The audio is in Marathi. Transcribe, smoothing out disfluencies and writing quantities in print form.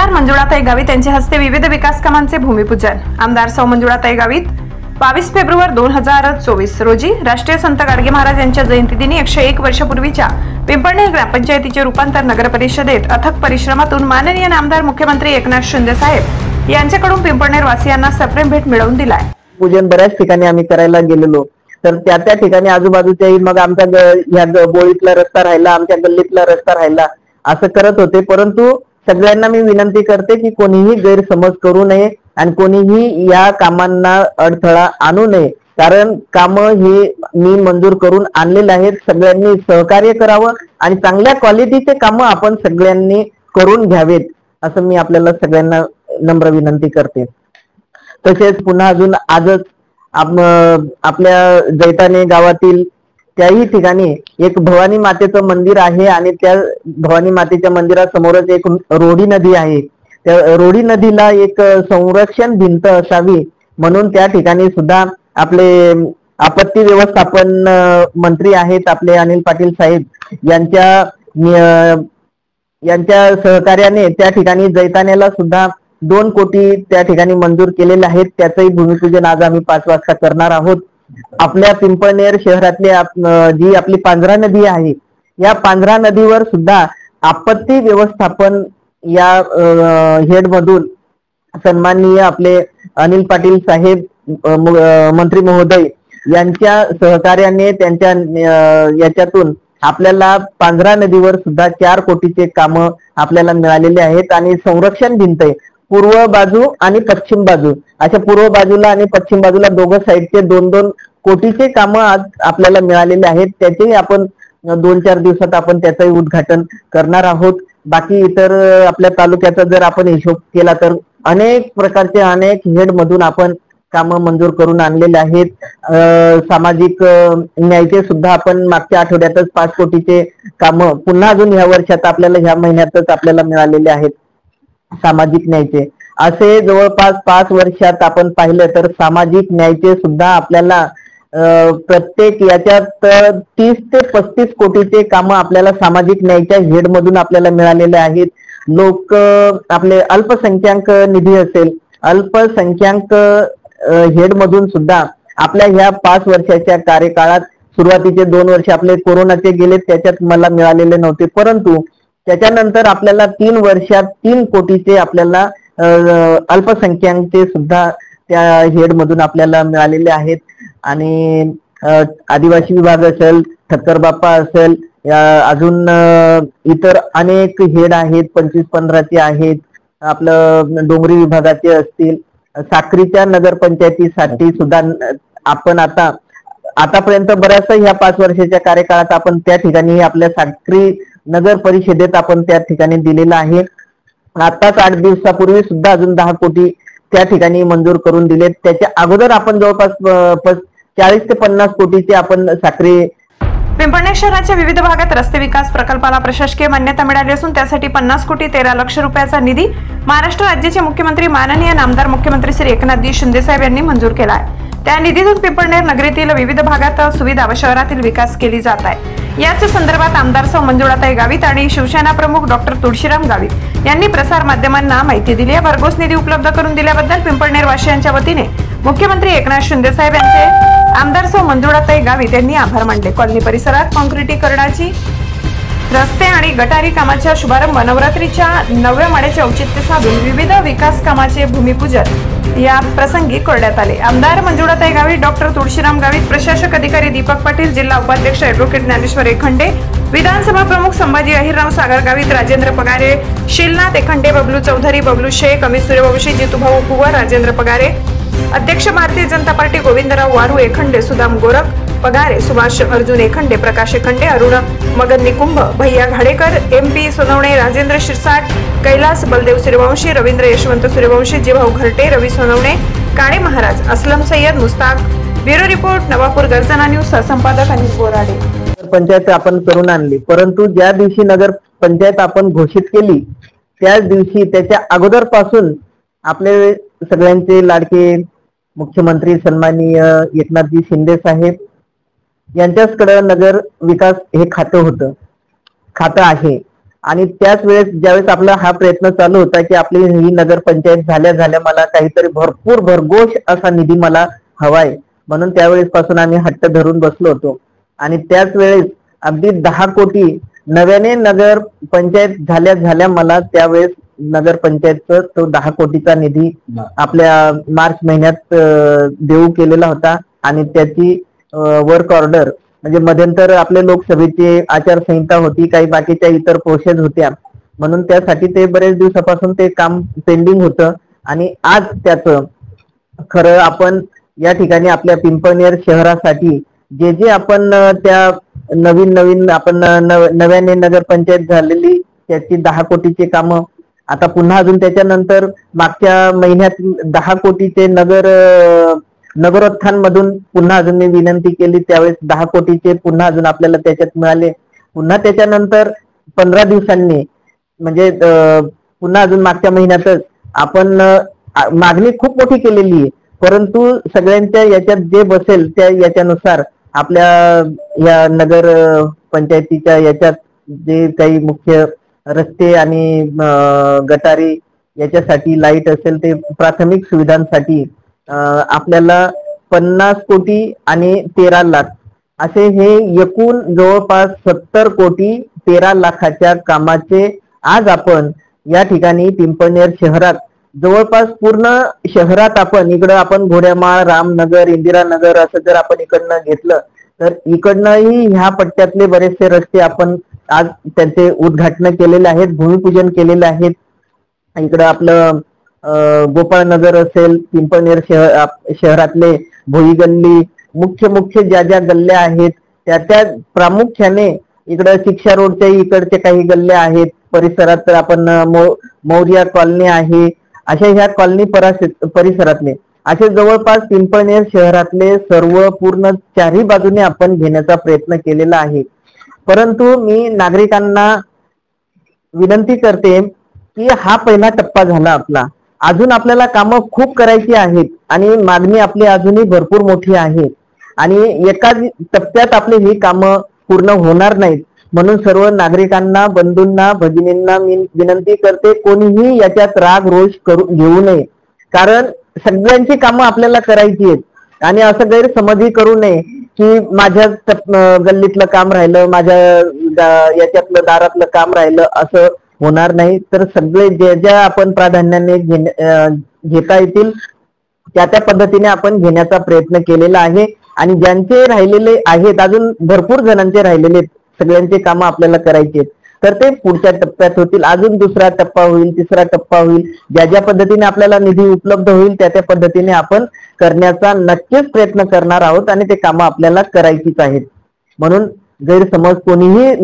आमदार मंजुळाताई गावित यांच्या हस्ते विविध विकास कामांचे भूमिपूजन। आमदार सौ मंजुळाताई गावित 22 फेब्रुवारी 2024 रोजी राष्ट्रीय संत गाडगे महाराज यांच्या जयंतीदिनी 101 वर्षापूर्वीच्या पिंपळनेर ग्रामपंचायतीचे रूपांतर नगर परिषदेत अथक परिश्रमातून माननीय आमदार मुख्यमंत्री एकनाथ शिंदे साहेब यांच्याकडून पिंपळनेर वासियांना सप्रेम भेट मिळवून दिलाय। पूजन बऱ्याच ठिकाणी आम्ही करायला गेलेलो, तर त्या ठिकाणी आजूबाजूच्याही मग आमच्या ह्या बोळीतला रस्ता राहिला, आमच्या गल्लीतला रस्ता राहिला, असं करत होते। परंतु सगळ्यांना मी विनंती करते की कोणीही गैरसमज करू नये आणि कोणीही या कामांना अडथळा आणू नये, कारण काम हे मी मंजूर करून आणलेले आहेत। सगळ्यांनी सहकार्य करावं आणि चांगल्या क्वालिटीचे काम आपण सगळ्यांनी करून घ्यावेत, असं मी आपल्याला सगळ्यांना नम्र विनंती करते। तसेच पुन्हा अजून आजच आपल्या जैताने गावातील त्याही ठिकाणी एक भवानी मातेचं मंदिर आहे आणि त्या भवानी मातेच्या मंदिरासमोरच एक रोडी नदी आहे। त्या रोडी नदीला एक संरक्षण भिंत असावी म्हणून त्या ठिकाणी सुद्धा आपले आपत्ती व्यवस्थापन मंत्री आहेत आपले अनिल पाटील साहेब यांच्या सहकार्याने त्या ठिकाणी जैतानेला सुद्धा 2 कोटी त्या ठिकाणी मंजूर केलेले आहेत। त्याचंही भूमिपूजन आज आम्ही 5 वाजता करणार आहोत। आपल्या पिंपळनेर शहरातली जी आपली पांझरा नदी आहे, या पांझरा नदीवर सुद्धा आपत्ती व्यवस्थापन या हेड मधून सन्माननीय आपले अनिल पाटील साहेब मंत्री महोदय यांच्या सहकार्याने त्यांच्या याच्यातून आपल्याला पांझरा नदीवर सुद्धा 4 कोटीचे काम आपल्याला मिळालेले आहेत। आणि संरक्षण भिंत पूर्व बाजू आणि पश्चिम बाजू, अशा पूर्व बाजूला आणि पश्चिम बाजूला दोघं साईडचे 2-2 कोटीचे काम आज आपल्याला मिळालेले आहेत। त्याचेही आपण 2-4 दिवसात आपण त्याचंही उद्घाटन करणार आहोत। बाकी इतर आपल्या तालुक्याचा जर आपण हिशोब केला तर अनेक प्रकारचे अनेक हेड मधून आपण काम मंजूर करून आणलेले आहेत। सामाजिक न्यायचे सुद्धा आपण मागच्या आठवड्यातच 5 कोटीचे काम पुन्हा अजून ह्या वर्षात आपल्याला ह्या महिन्यातच आपल्याला मिळालेले आहेत। सामाजिक न्यायचे असे जवळपास 5 वर्षात आपण पाहिलं तर सामाजिक न्यायचे सुद्धा आपल्याला प्रत्येक याच्यात 30 ते 35 कोटीचे काम आपल्याला सामाजिक न्यायच्या हेड मधून आपल्याला मिळालेले आहेत। लोक आपले अल्पसंख्याक निधी असेल, अल्पसंख्याक हेड मधून सुद्धा आपल्या ह्या 5 वर्षाच्या कार्यकाळात सुरुवातीचे 2 वर्ष आपले कोरोनाचे गेले, त्याच्यात मला मिळालेले नव्हते, परंतु त्याच्यानंतर आपल्याला 3 वर्षात 3 कोटीचे आपल्याला अल्पसंख्याकचे सुद्धा त्या हेड मधून आपल्याला मिळालेले आहेत। आणि आदिवासी विभाग असेल, ठक्कर बाप्पा असेल, अजून इतर अनेक हेड आहेत, 25-15चे आहेत, आपलं डोंगरी विभागाचे असतील, साक्रीच्या नगरपंचायतीसाठी सुद्धा आपण आतापर्यंत बऱ्याचशा ह्या 5 वर्षाच्या कार्यकाळात आपण त्या ठिकाणी आपल्या साक्री नगर परिषदेत आपण त्या ठिकाणी दिलेला आहे। आताच 8 दिवसापूर्वी सुद्धा अजून 10 कोटी त्या ठिकाणी मंजूर करून दिलेत। त्याच्या अगोदर आपण जवळपास 40 ते 50 कोटीचे आपण साक्री पिंपळनेर शहराच्या विविध भागात रस्ते विकास प्रकल्पाला प्रशासकीय मान्यता मिळाली असून त्यासाठी 50 कोटी 13 लाख रुपयाचा निधी महाराष्ट्र राज्याचे मुख्यमंत्री माननीय आमदार मुख्यमंत्री श्री एकनाथ शिंदे साहेब यांनी मंजूर केला आहे। त्या निधीतून पिंपळनेर नगरीतील विविध भागात सुविधा व शहरातील विकास केली जात आहे। याच संदर्भात आमदार सौ मंजुळाताई गावित आणि शिवसेना प्रमुख डॉक्टर तुळशीराम गावित यांनी प्रसार माध्यमांना माहिती दिली आहे। भरघोस निधी उपलब्ध करून दिल्याबद्दल पिंपळनेर वासियांच्या वतीने मुख्यमंत्री एकनाथ शिंदे साहेब यांचे आमदार सौ मंजुळाताई गावित यांनी आभार मानले। कॉलनी परिसरात काँक्रिटीकरणाची रस्ते आणि गटारी कामाच्या शुभारंभ, नवरात्रीच्या 9व्या माड्याचे औचित्य साधून विविध विकास कामाचे भूमिपूजन या प्रसंगी करण्यात आले। आमदार मंजुळाताई गावित, डॉक्टर तुळशीराम गावित, प्रशासक अधिकारी दीपक पाटील, जिल्हा उपाध्यक्ष ॲडव्होकेट ज्ञानेश्वर एखंडे, विधानसभा प्रमुख संभाजी अहिरराव सागर गावित, राजेंद्र पगारे, शिलनाथ एखंडे, बबलू चौधरी, बबलू शेख, अमित सूर्यवंशी, जितूभाऊ कुवर, राजेंद्र पगारे, अध्यक्ष भारतीय जनता पार्टी गोविंदराव वारू एखंडे, सुदाम गोरख पगारे, सुभाष अर्जुन एखंडे, प्रकाश एखंडे, अरुण मगन निकुंभ, भैया घाडेकर, MP सोनवणे, राजेंद्र शिरसाट, कैलास बलदेव सूर्यवंशी, रवींद्र यशवंत सूर्यवंशी, जीभाऊ घरटे, रवी सोनवणे, काळे महाराज, असलम सय्यद, मुस्ताक। ब्युरो रिपोर्ट, नवापूर गर्जना न्यूज, संपादक अनिल बोराडे। पंचायत आपण करून आणली, परंतु ज्या दिवशी नगर पंचायत आपण घोषित केली त्याच दिवशी त्याच्या अगोदरपासून आपले सगळ्यांचे लाडके मुख्यमंत्री सन्माननीय एकनाथजी शिंदे साहेब यांच्याचकडे नगर विकास हे खातं आहे आणि त्याच वेळेस ज्यावेळेस आपला हा प्रयत्न चालू होता की आपली ही नगरपंचायत झाल्या मला काहीतरी भरपूर भरघोष असा निधी मला हवाय, म्हणून त्यावेळेस पासून आम्ही हट्ट धरून बसलो होतो. आणि त्याच वेळेस अगदी 10 कोटी नव्याने नगर पंचायत झाल्या मला त्यावेळेस नगरपंचायतचा तो 10 कोटीचा निधी आपल्या मार्च महिन्यात देऊ केलेला होता. आणि त्याची वर्क ऑर्डर म्हणजे मध्यंतर आपल्या लोकसभेची आचारसंहिता होती, काही बाकीच्या इतर प्रोसेस होत्या, म्हणून त्यासाठी ते बरेच दिवसापासून ते काम पेंडिंग होतं. आणि आज त्याचं खरं आपण या ठिकाणी आपल्या पिंपळनेर शहरासाठी जे जे आपण त्या नवीन आपण नव्याने नगरपंचायत झालेली त्याची 10 कोटीची कामं, आता पुन्हा अजून त्याच्यानंतर मागच्या महिन्यात 10 कोटीचे नगरोत्थान मधून पुन्हा अजून मी विनंती केली, त्यावेळेस 10 कोटीचे पुन्हा अजून आपल्याला त्याच्यात मिळाले. पुन्हा त्याच्यानंतर 15 दिवसांनी म्हणजे पुन्हा अजून मागच्या महिन्यातच आपण मागणी खूप मोठी केलेली आहे, परंतु सगळ्यांच्या याच्यात जे बसेल त्या याच्यानुसार आपल्या या नगर पंचायतीच्या याच्यात जे काही मुख्य रस्ते आणि गटारी याच्यासाठी लाईट असेल ते प्राथमिक सुविधांसाठी आपल्याला 50 कोटी आणि 13 लाख असे हे एकूण जवळपास 70 कोटी 13 लाखाच्या कामाचे आज आपण या ठिकाणी पिंपळनेर शहरात जवळपास पूर्ण शहरात आपण इकडं आपण घोड्यामाळ, रामनगर, इंदिरानगर असं जर आपण इकडनं घेतलं तर इकडनंही ह्या पट्ट्यातले बरेचसे रस्ते आपण आज त्यांचे उद्घाटन केलेले आहेत, भूमिपूजन केलेले आहेत. इकडं आपलं गोपाळनगर असेल, पिंपळनेर शहरातले भोई गल्ली, मुख्य ज्या गल्ल्या आहेत त्या प्रामुख्याने इकडं शिक्षा रोडच्या इकडचे काही गल्ल्या आहेत, परिसरात तर आपण मौर्या कॉलनी आहे, अशा ह्या कॉलनी परिसरातले असे जवळपास पिंपळनेर शहरातले सर्व पूर्ण चारही बाजूने आपण घेण्याचा प्रयत्न केलेला आहे. परंतु मी नागरिकांना विनंती करते की हा पहिला टप्पा झाला आपला, अजून आपल्याला कामं खूप करायची आहेत आणि मागणी आपली अजूनही भरपूर मोठी आहे आणि एका टप्प्यात आपली ही कामं पूर्ण होणार नाहीत. म्हणून सर्व नागरिकांना, बंधूंना, भगिनींना मी विनंती करते, कोणीही याच्यात राग रोष घेऊ नये, कारण सगळ्यांची कामं आपल्याला करायची आहेत आणि असं गैरसमजही करू नये की माझ्या गल्लीतलं काम राहिलं, माझ्या याच्यातलं दारातलं काम राहिलं, असं होणार नाही. तर सगळे ज्या आपण प्राधान्याने घेता येतील त्या पद्धतीने आपण घेण्याचा प्रयत्न केलेला आहे. आणि ज्यांचे राहिलेले आहेत, अजून भरपूर जणांचे राहिलेले सगळ्यांचे कामं आपल्याला करायचे आहेत, तर ते पुढच्या टप्प्यात होतील. अजून दुसरा टप्पा होईल, तिसरा टप्पा होईल, ज्या पद्धतीने आपल्याला निधी उपलब्ध होईल त्या पद्धतीने आपण करण्याचा नक्कीच प्रयत्न करणार आहोत आणि ते कामं आपल्याला करायचीच आहेत. म्हणून गैरसमज कोणीही